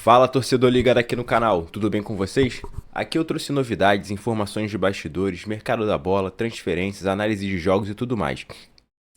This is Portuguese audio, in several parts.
Fala, torcedor ligado aqui no canal, tudo bem com vocês? Aqui eu trouxe novidades, informações de bastidores, mercado da bola, transferências, análise de jogos e tudo mais.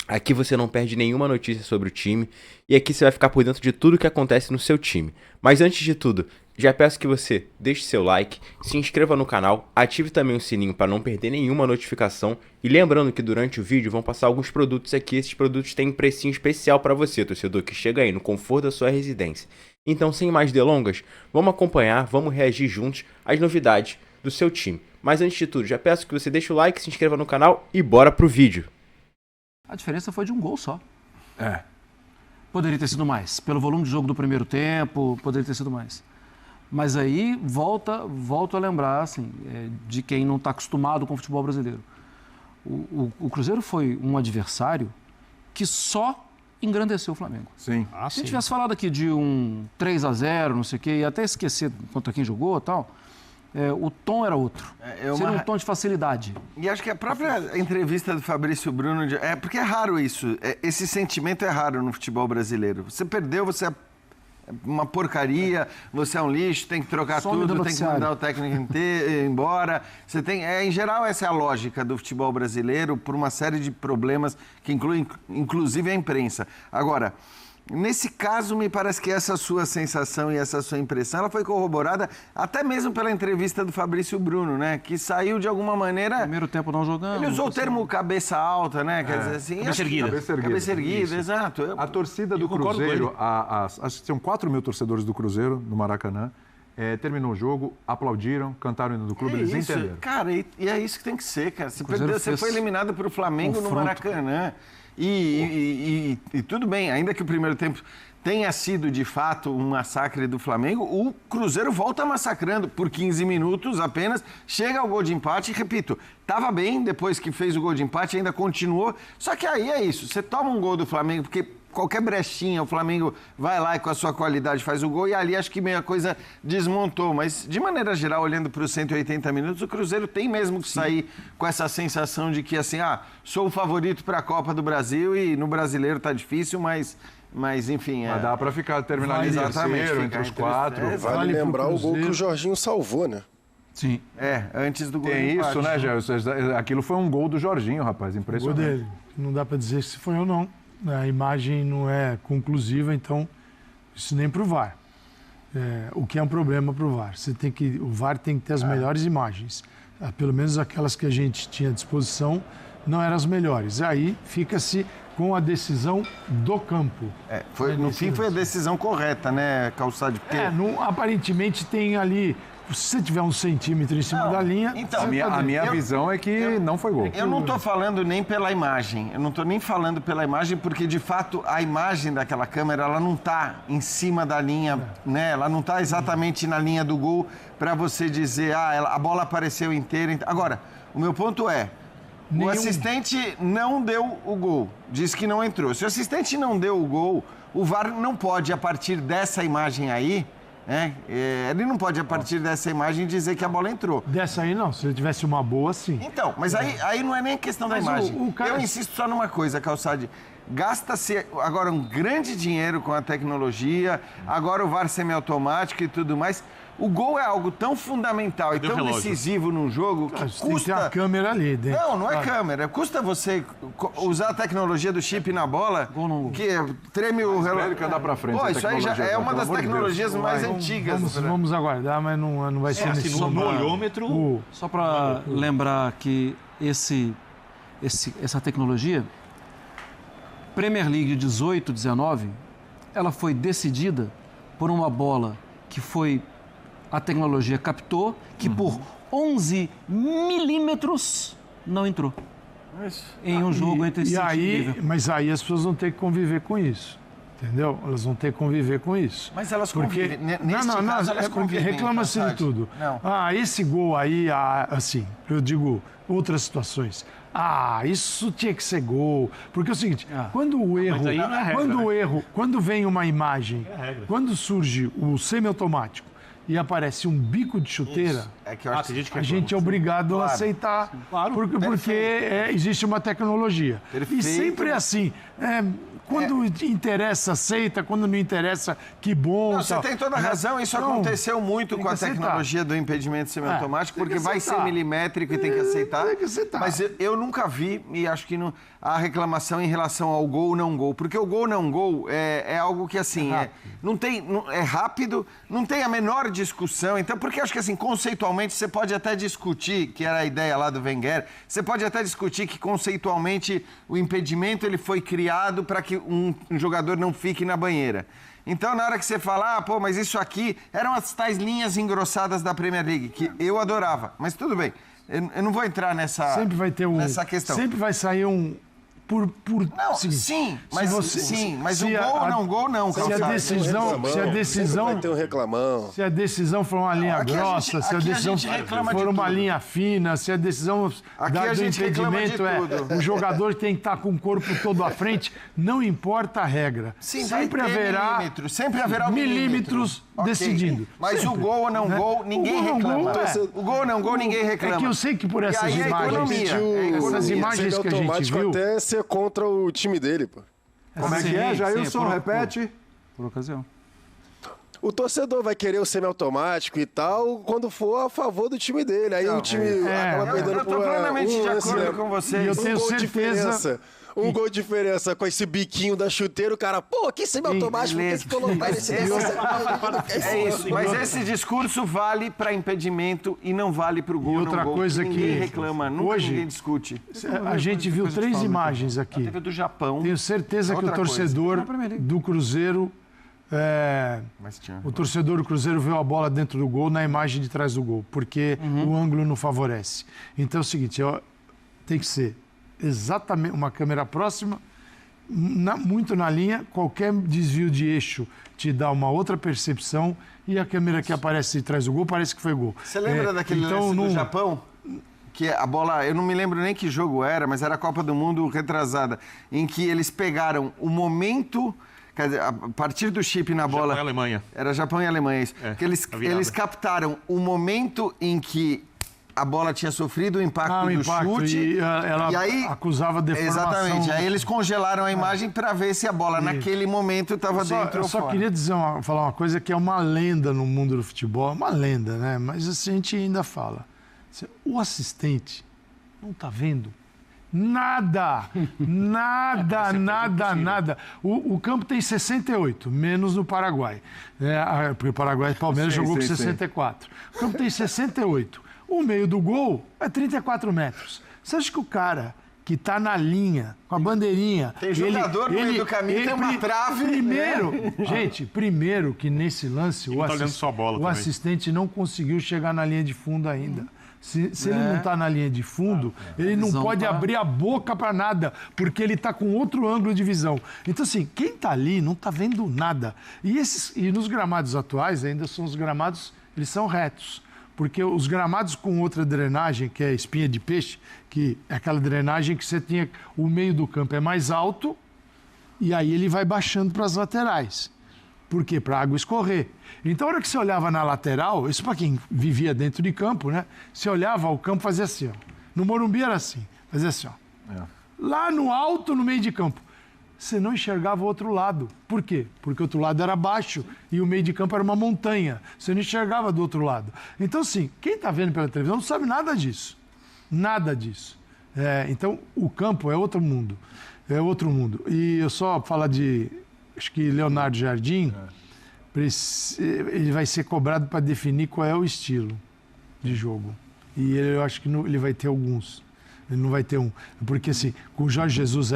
Aqui você não perde nenhuma notícia sobre o time e aqui você vai ficar por dentro de tudo que acontece no seu time. Mas antes de tudo, já peço que você deixe seu like, se inscreva no canal, ative também o sininho para não perder nenhuma notificação e lembrando que durante o vídeo vão passar alguns produtos aqui, esses produtos têm um precinho especial para você, torcedor, que chega aí no conforto da sua residência. Então, sem mais delongas, vamos acompanhar, vamos reagir juntos às novidades do seu time. Mas antes de tudo, já peço que você deixe o like, se inscreva no canal e bora pro vídeo. A diferença foi de um gol só. É. Poderia ter sido mais. Pelo volume de jogo do primeiro tempo, poderia ter sido mais. Mas aí, volto a lembrar, assim, de quem não está acostumado com o futebol brasileiro. O Cruzeiro foi um adversário que só engrandeceu o Flamengo. Sim. Se a gente tivesse falado aqui de um 3-0, não sei o quê, e até esquecer contra quem jogou e tal, o tom era outro. Seria um tom de facilidade. E acho que a própria entrevista do Fabrício Bruno... porque é raro isso. Esse sentimento é raro no futebol brasileiro. Você perdeu, você é uma porcaria, você é um lixo, tem que trocar tudo, tem que mandar o técnico embora. Você tem, em geral, essa é a lógica do futebol brasileiro por uma série de problemas que incluem, inclusive, a imprensa. Agora... Nesse caso, me parece que essa sua sensação e essa sua impressão, ela foi corroborada até mesmo pela entrevista do Fabrício Bruno, né? Que saiu de alguma maneira... Primeiro tempo não jogando. Ele usou o termo cabeça alta, né? Quer dizer assim... Cabeça erguida, exato. A torcida do Cruzeiro, acho que tinham 4 mil torcedores do Cruzeiro no Maracanã. Terminou o jogo, aplaudiram, cantaram o hino do clube, eles entenderam. Cara, e é isso que tem que ser, cara. Você foi eliminado para o Flamengo no Maracanã. E tudo bem, ainda que o primeiro tempo tenha sido, de fato, um massacre do Flamengo, o Cruzeiro volta massacrando por 15 minutos apenas, chega ao gol de empate e, repito, estava bem, depois que fez o gol de empate, ainda continuou, só que aí é isso, você toma um gol do Flamengo, porque qualquer brechinha, o Flamengo vai lá e com a sua qualidade faz o gol e ali acho que meio a coisa desmontou. Mas, de maneira geral, olhando para os 180 minutos, o Cruzeiro tem mesmo que sair com essa sensação de que, assim, sou o favorito para a Copa do Brasil e no Brasileiro tá difícil, mas enfim... Mas dá para terminar ali terceiro, entre os 4. Vale lembrar o gol que o Jorginho salvou, né? Sim. Antes do gol Tem do isso, né, Gelson? Aquilo foi um gol do Jorginho, rapaz, impressionante. O gol dele. Não dá para dizer se foi ou não. A imagem não é conclusiva, então isso nem para o VAR. O que é um problema para o VAR? O VAR tem que ter as melhores imagens. Pelo menos aquelas que a gente tinha à disposição não eram as melhores. Aí fica-se com a decisão do campo. No fim foi a decisão correta, né, Calçade? Porque... Aparentemente tem ali... Se você tiver 1 centímetro em cima da linha... Então, a minha visão é que não foi gol. Eu não estou falando nem pela imagem. Eu não estou nem falando pela imagem, porque, de fato, a imagem daquela câmera, ela não está em cima da linha, né? Ela não está exatamente na linha do gol para você dizer, a bola apareceu inteira. Agora, o meu ponto é, o assistente não deu o gol. Disse que não entrou. Se o assistente não deu o gol, o VAR não pode, a partir dessa imagem aí... ele não pode, a partir dessa imagem, dizer que a bola entrou. Dessa aí não, se ele tivesse uma boa, sim. Então, mas aí não é nem questão da imagem. Eu insisto só numa coisa, Calçade. Gasta-se agora um grande dinheiro com a tecnologia, agora o VAR semiautomático e tudo mais. O gol é algo tão fundamental e tão decisivo num jogo que custa... Tem que ter a câmera ali dentro. Não é câmera. Custa você usar a tecnologia do chip na bola, que treme o relógio. Que andar pra frente. Isso aí já é uma das tecnologias mais antigas. Vamos aguardar, mas não vai ser nesse momento. No olhômetro... Só para lembrar que essa tecnologia, Premier League 18-19, ela foi decidida por uma bola que foi... A tecnologia captou que por 11 milímetros não entrou em um jogo entre City e Liverpool. Mas aí as pessoas vão ter que conviver com isso, entendeu? Elas vão ter que conviver com isso. Mas elas convivem. Reclama-se de tudo. Esse gol aí, assim, eu digo outras situações. Isso tinha que ser gol. Porque é o seguinte, quando vem uma imagem, quando surge o semiautomático, e aparece um bico de chuteira, a gente é obrigado a aceitar, porque existe uma tecnologia. Perfeito. E sempre é assim. Quando interessa, aceita. Quando não interessa, que bom. Não, você tem toda a razão. Isso aconteceu muito com a tecnologia do impedimento semiautomático, porque vai ser milimétrico e tem que aceitar. Tem que aceitar. Mas eu nunca vi, e acho que a reclamação em relação ao gol ou não gol. Porque o gol não gol é algo que, assim, é rápido, não tem a menor discussão. Então, porque acho que, assim, conceitualmente, você pode até discutir, que era a ideia lá do Wenger, você pode até discutir que, conceitualmente, o impedimento ele foi criado para que um jogador não fique na banheira. Então, na hora que você fala, mas isso aqui eram as tais linhas engrossadas da Premier League, que eu adorava. Mas tudo bem, eu não vou entrar nessa questão. Sempre vai sair um... Não, sim, mas o gol ou não gol, não. Se a decisão vai ter um reclamão. Se a decisão for uma linha grossa, se a decisão for uma linha fina, se a decisão do impedimento o jogador tem que estar com o corpo todo à frente, não importa a regra. Sim, sempre haverá milímetros decidindo. Mas o gol ou não gol, ninguém reclama. O gol ou não gol, ninguém reclama. É que eu sei que por essas imagens que a gente viu... contra o time dele, pô. Como é que é, Jailson? Repete. Por ocasião. O torcedor vai querer o semiautomático e tal quando for a favor do time dele. Aí o time acaba perdendo por... Eu tô plenamente de acordo com vocês. E eu tenho certeza... Um gol de diferença com esse biquinho da chuteira, o cara, que semiautomático, por que você colocar esse É isso, mas esse discurso vale para impedimento e não vale para o gol. E outra coisa que ninguém reclama, nunca ninguém discute. A gente viu 3 imagens aqui. Teve do Japão. Tenho certeza que o torcedor do Cruzeiro... o torcedor do Cruzeiro viu a bola dentro do gol na imagem de trás do gol, porque o ângulo não favorece. Então é o seguinte, tem que ser exatamente uma câmera próxima, muito na linha, qualquer desvio de eixo te dá uma outra percepção e a câmera que aparece de trás do gol parece que foi gol. Você lembra daquele lance do Japão? Que a bola, eu não me lembro nem que jogo era, mas era a Copa do Mundo retrasada, em que eles pegaram o momento... Quer dizer, a partir do chip na bola... Japão e Alemanha. Era Japão e Alemanha, isso. Que eles captaram o momento em que a bola tinha sofrido o impacto do chute. E aí acusava deformação. Exatamente. Aí eles congelaram a imagem para ver se a bola naquele momento estava dentro ou fora. Eu só queria falar uma coisa que é uma lenda no mundo do futebol. Uma lenda, né? Mas assim, a gente ainda fala. O assistente não está vendo nada. Nada. O campo tem 68, menos no Paraguai. Porque o Paraguai, Palmeiras jogou com 64. O campo tem 68. O meio do gol é 34 metros. Você acha que o cara que está na linha, com a bandeirinha... Tem jogador no meio do caminho, tem uma trave... Primeiro que nesse lance o assistente não conseguiu chegar na linha de fundo ainda. Se ele não está na linha de fundo, ele não pode abrir a boca para nada, porque ele está com outro ângulo de visão. Então, assim, quem está ali não está vendo nada. E nos gramados atuais, ainda são os gramados, eles são retos. Porque os gramados com outra drenagem, que é espinha de peixe, que é aquela drenagem que você tinha, o meio do campo é mais alto, e aí ele vai baixando para as laterais. Por quê? Para a água escorrer. Então, a hora que você olhava na lateral, isso para quem vivia dentro de campo, né? Você olhava, o campo fazia assim, ó. No Morumbi era assim, fazia assim, ó. Lá no alto, no meio de campo, você não enxergava o outro lado. Por quê? Porque o outro lado era baixo e o meio de campo era uma montanha. Você não enxergava do outro lado. Então, assim, quem está vendo pela televisão não sabe nada disso. Nada disso. Então, o campo é outro mundo. É outro mundo. E eu só falar de... Acho que Leonardo Jardim, ele vai ser cobrado para definir qual é o estilo de jogo. E eu acho que ele vai ter alguns. Ele não vai ter um. Porque, assim, com o Jorge Jesus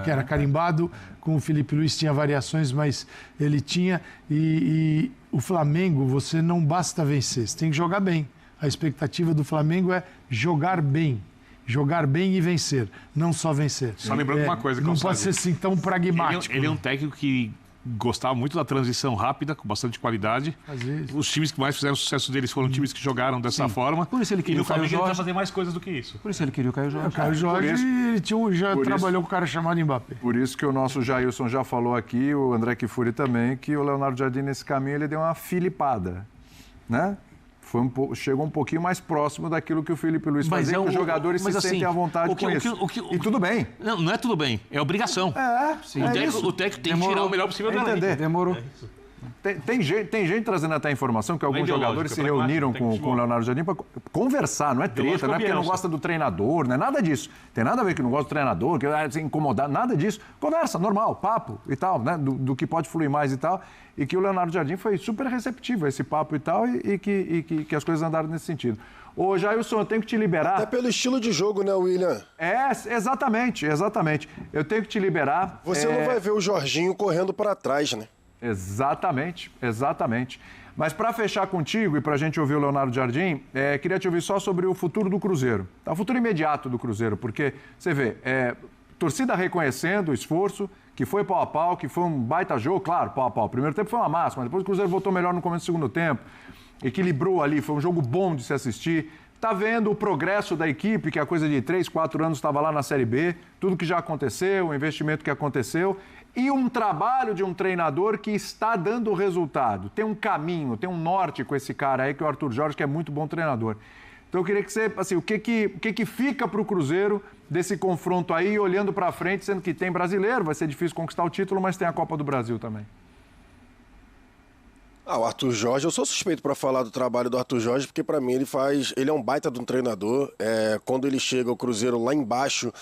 que era carimbado, com o Felipe Luiz tinha variações, mas ele tinha. E o Flamengo, você não basta vencer, você tem que jogar bem. A expectativa do Flamengo é jogar bem. Jogar bem e vencer, não só vencer. Só lembrando uma coisa, não pode ser assim tão pragmático. Ele é um técnico que gostava muito da transição rápida, com bastante qualidade. Os times que mais fizeram sucesso deles foram times que jogaram dessa forma. Por isso ele queria o Flamengo ele vai fazer mais coisas do que isso. Por isso ele queria o Caio Jorge. O Caio Jorge ele já trabalhou com um cara chamado Mbappé. Por isso que o nosso Jailson já falou aqui, o André Kifuri também, que o Leonardo Jardim, nesse caminho, ele deu uma filipada, né? chegou um pouquinho mais próximo daquilo que o Felipe Luiz fazia, que os jogadores se sentem à vontade com isso. E tudo bem. Não é tudo bem, é obrigação. O técnico tem que tirar o melhor possível dela. Demorou. Tem gente trazendo até a informação que alguns jogadores se reuniram com o Leonardo Jardim para conversar, não é treta, não é porque não gosta do treinador, não é nada disso. Tem nada a ver que não gosta do treinador, que vai se incomodar, nada disso. Conversa, normal, papo e tal, né? Do que pode fluir mais e tal. E que o Leonardo Jardim foi super receptivo a esse papo e tal, e que as coisas andaram nesse sentido. Ô, Jailson, eu tenho que te liberar. Até pelo estilo de jogo, né, William? Exatamente. Eu tenho que te liberar. Você não vai ver o Jorginho correndo para trás, né? Exatamente. Mas para fechar contigo e para a gente ouvir o Leonardo Jardim, queria te ouvir só sobre o futuro do Cruzeiro. O futuro imediato do Cruzeiro, porque você vê, torcida reconhecendo o esforço, que foi pau a pau, que foi um baita jogo, claro, pau a pau. O primeiro tempo foi uma máxima, depois o Cruzeiro voltou melhor no começo do segundo tempo, equilibrou ali, foi um jogo bom de se assistir. Está vendo o progresso da equipe, que a coisa de 3, 4 anos estava lá na Série B, tudo que já aconteceu, o investimento que aconteceu, e um trabalho de um treinador que está dando resultado. Tem um caminho, tem um norte com esse cara aí, que é o Arthur Jorge, que é muito bom treinador. Então eu queria que você, assim, o que fica para o Cruzeiro desse confronto aí, olhando para frente, sendo que tem brasileiro, vai ser difícil conquistar o título, mas tem a Copa do Brasil também. O Arthur Jorge, eu sou suspeito para falar do trabalho do Arthur Jorge, porque para mim ele é um baita de um treinador. Quando ele chega ao Cruzeiro lá embaixo,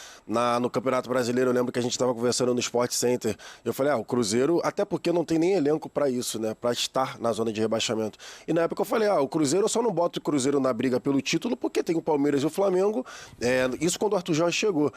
no Campeonato Brasileiro, eu lembro que a gente estava conversando no Sport Center, eu falei, o Cruzeiro, até porque não tem nem elenco para isso, né, para estar na zona de rebaixamento. E na época eu falei, o Cruzeiro, eu só não boto o Cruzeiro na briga pelo título, porque tem o Palmeiras e o Flamengo, isso quando o Arthur Jorge chegou,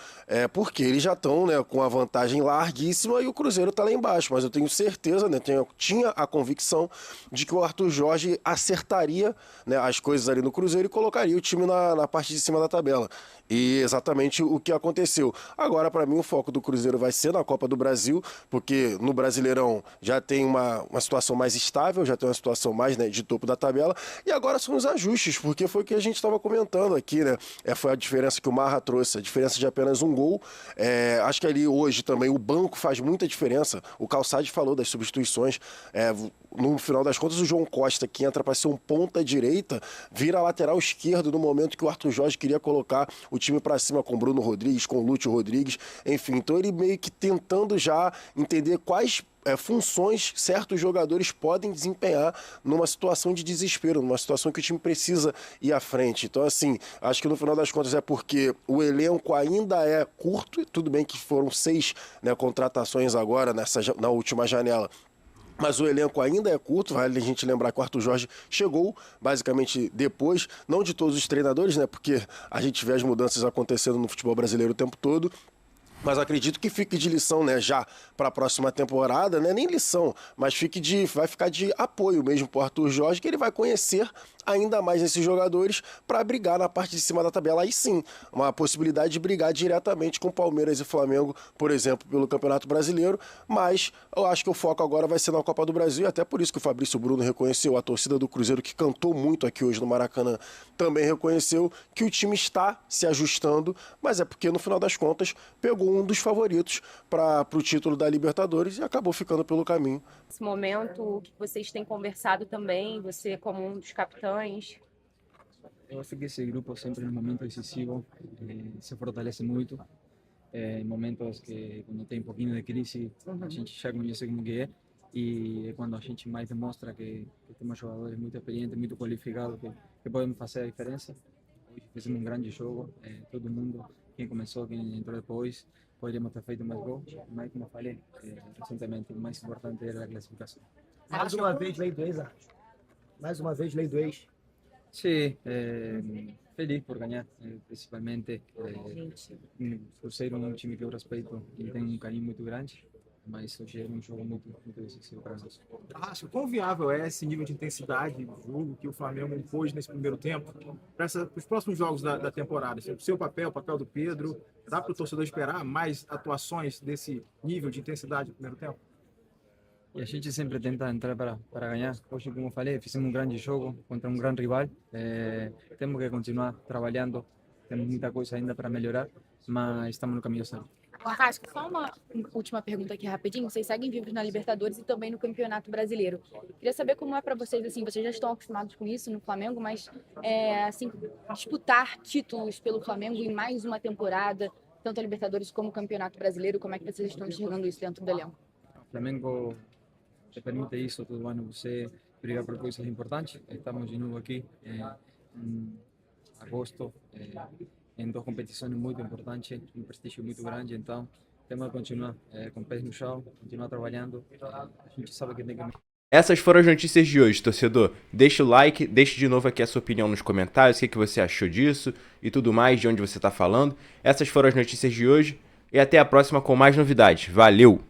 porque eles já estão, né, com a vantagem larguíssima e o Cruzeiro está lá embaixo, mas eu tenho certeza, né, tinha a convicção de que o Arthur Jorge acertaria, né, as coisas ali no Cruzeiro e colocaria o time na parte de cima da tabela. E exatamente o que aconteceu. Agora, para mim, o foco do Cruzeiro vai ser na Copa do Brasil, porque no Brasileirão já tem uma situação mais estável, já tem uma situação mais, né, de topo da tabela. E agora são os ajustes, porque foi o que a gente estava comentando aqui, né? Foi a diferença que o Marra trouxe, a diferença de apenas um gol. Acho que ali hoje também o banco faz muita diferença. O Calçade falou das substituições. No final das contas, o João Costa, que entra para ser um ponta direita, vira lateral esquerdo no momento que o Arthur Jorge queria colocar o time para cima com Bruno Rodrigues, com Lúcio Rodrigues, enfim. Então ele meio que tentando já entender quais funções certos jogadores podem desempenhar numa situação de desespero, numa situação que o time precisa ir à frente. Então, assim, acho que no final das contas é porque o elenco ainda é curto, e tudo bem que foram 6, né, contratações agora na última janela, mas o elenco ainda é curto, vale a gente lembrar que o Arthur Jorge chegou basicamente depois, não de todos os treinadores, né? Porque a gente vê as mudanças acontecendo no futebol brasileiro o tempo todo. Mas acredito que fique de lição, né, já para a próxima temporada, né, nem lição, mas vai ficar de apoio mesmo para o Arthur Jorge, que ele vai conhecer ainda mais esses jogadores para brigar na parte de cima da tabela. Aí sim, uma possibilidade de brigar diretamente com Palmeiras e Flamengo, por exemplo, pelo Campeonato Brasileiro, mas eu acho que o foco agora vai ser na Copa do Brasil, e até por isso que o Fabrício Bruno reconheceu, a torcida do Cruzeiro, que cantou muito aqui hoje no Maracanã, também reconheceu que o time está se ajustando, mas é porque no final das contas pegou um dos favoritos para o título da Libertadores e acabou ficando pelo caminho. Esse momento que vocês têm conversado também, você como um dos capitães. Eu acho que esse grupo sempre no momento decisivo se fortalece muito. Em momentos que quando tem um pouquinho de crise, a gente já conhece como que é. E é quando a gente mais demonstra que temos jogadores muito experientes, muito qualificados, que podemos fazer a diferença. Hoje fizemos um grande jogo, todo mundo, quem começou, quem entrou depois, poderíamos ter feito mais gols, mas como eu falei recentemente, o mais importante era a classificação. Mais uma vez, lei do ex, mais uma vez, lei do ex. Sim, feliz por ganhar, principalmente por ser um time que eu respeito e tem um carinho muito grande, mas hoje é um jogo muito decisivo para nós. Acho quão viável é esse nível de intensidade do jogo que o Flamengo impôs nesse primeiro tempo para os próximos jogos da temporada? O seu papel, o papel do Pedro, dá para o torcedor esperar mais atuações desse nível de intensidade no primeiro tempo? E a gente sempre tenta entrar para ganhar. Hoje, como eu falei, fizemos um grande jogo contra um grande rival. Temos que continuar trabalhando. Temos muita coisa ainda para melhorar, mas estamos no caminho certo. Casco, só uma última pergunta aqui rapidinho. Vocês seguem vivos na Libertadores e também no Campeonato Brasileiro. Queria saber como é para vocês, assim, vocês já estão acostumados com isso no Flamengo, mas, assim, disputar títulos pelo Flamengo em mais uma temporada, tanto a Libertadores como o Campeonato Brasileiro, como é que vocês estão enxergando isso dentro do elenco? O Flamengo te permite isso todo ano, você brigar por coisas importantes. Estamos de novo aqui em agosto, em 2 competições muito importantes, um prestígio muito grande, então temos que continuar com o pé no chão, continuar trabalhando. A gente sabe que tem que... Essas foram as notícias de hoje, torcedor. Deixa o like, deixe de novo aqui a sua opinião nos comentários, o que você achou disso e tudo mais, de onde você está falando. Essas foram as notícias de hoje e até a próxima com mais novidades. Valeu!